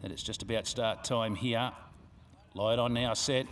that it's just about start time here. Light on now, set.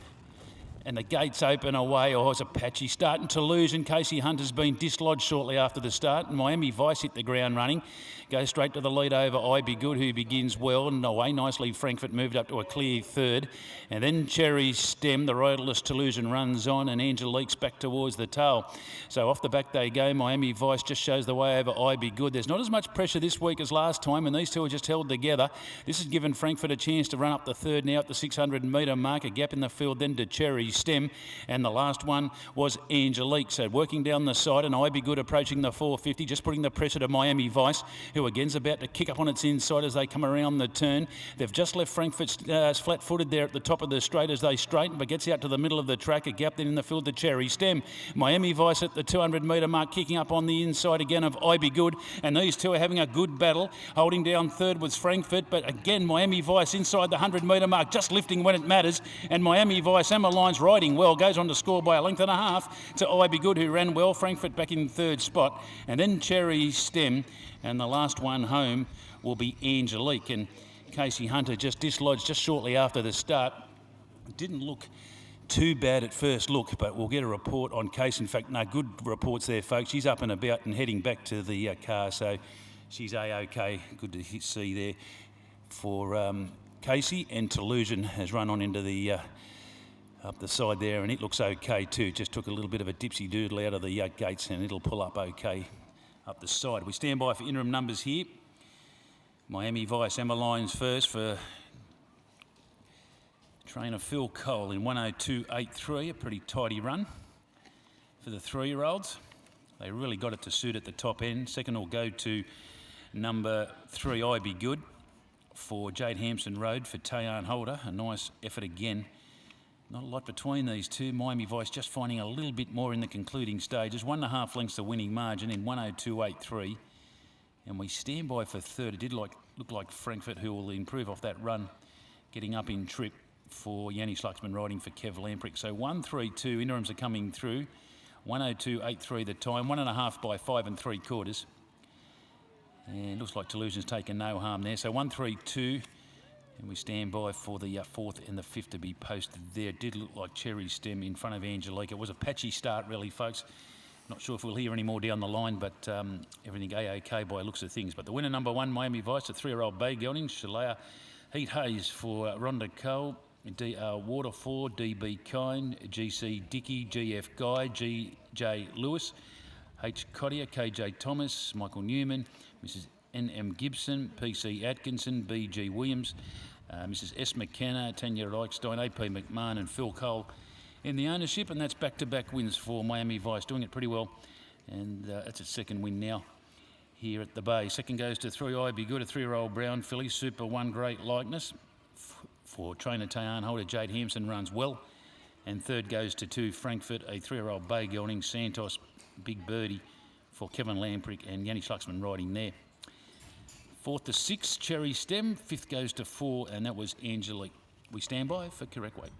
And the gates open away. Oh, it's a patchy starting to lose. And Casey Hunter's been dislodged shortly after the start. And Miami Vice hit the ground running. Goes straight to the lead over I Be Good, who begins well and away nicely. Frankfurt moved up to a clear third. And then Cherry Stem, the riderless Toulousan, runs on, and Angelique's back towards the tail. So off the back they go. Miami Vice just shows the way over I Be Good. There's not as much pressure this week as last time, and these two are just held together. This has given Frankfurt a chance to run up the third now at the 600 metre mark. A gap in the field then to Cherry Stem, and the last one was Angelique. So working down the side, and I Be Good approaching the 450, just putting the pressure to Miami Vice, who again's about to kick up on its inside as they come around the turn. They've just left Frankfurt flat-footed there at the top of the straight as they straighten, but gets out to the middle of the track. A gap then in the field to Cherry Stem. Miami Vice at the 200 metre mark, kicking up on the inside again of I Be Good, and these two are having a good battle. Holding down third was Frankfurt, but again Miami Vice inside the 100 metre mark, just lifting when it matters, and Miami Vice, Emma Lyons riding well, goes on to score by a length and a half to I Be Good, who ran well. Frankfurt back in third spot, and then Cherry Stem, and the last one home will be Angelique. And Casey Hunter just dislodged just shortly after the start. Didn't look too bad at first look, but we'll get a report on Case. In fact, no, good reports there, folks. She's up and about and heading back to the car, so she's A-OK. Good to see there for Casey. And Toulousan has run on into the up the side there, and it looks okay too. Just took a little bit of a dipsy doodle out of the gates, and it'll pull up okay up the side. We stand by for interim numbers here. Miami Vice, Emma Lyons first for trainer Phil Cole in 102.83, a pretty tidy run for the 3-year-olds. They really got it to suit at the top end. Second will go to number 3, I Be Good, for Jade Hampson Road for Tayan Holder. A nice effort again. Not a lot between these two. Miami Vice just finding a little bit more in the concluding stages. 1.5 lengths the winning margin in 102.83. And we stand by for third. It did look like Frankfurt, who will improve off that run, getting up in trip for Yanni Schlucksman riding for Kev Lamprick. So 1-3-2, interims are coming through. 102.83 the time, 1.5 by 5 3/4. And looks like Toulousan's taken no harm there. So 1-3-2. And we stand by for the 4th and the 5th to be posted there. It did look like Cherry Stem in front of Angelique. It was a patchy start, really, folks. Not sure if we'll hear any more down the line, but everything A-OK by looks of things. But the winner, number 1, Miami Vice, a 3-year-old bay gelding. Shalaya Heat Hayes for Rhonda Cole. DR Waterfall, DB Kine, GC Dickey, GF Guy, GJ Lewis, H Cottier, KJ Thomas, Michael Newman, Mrs. NM Gibson, PC Atkinson, BG Williams, Mrs. S McKenna, Tanya Reichstein, AP McMahon and Phil Cole in the ownership, and that's back-to-back wins for Miami Vice, doing it pretty well, and it's its second win now here at the Bay. Second goes to 3 I Be Good, a 3-year-old brown filly, Super One Great Likeness for trainer Tayan Holder. Jade Hampson runs well, and third goes to 2 Frankfurt, a 3-year-old bay gelding, Santos Big Birdie for Kevin Lamprick and Yanni Schlucksman riding there. 4th to 6, Cherry Stem. 5th goes to 4, and that was Angelique. We stand by for correct weight.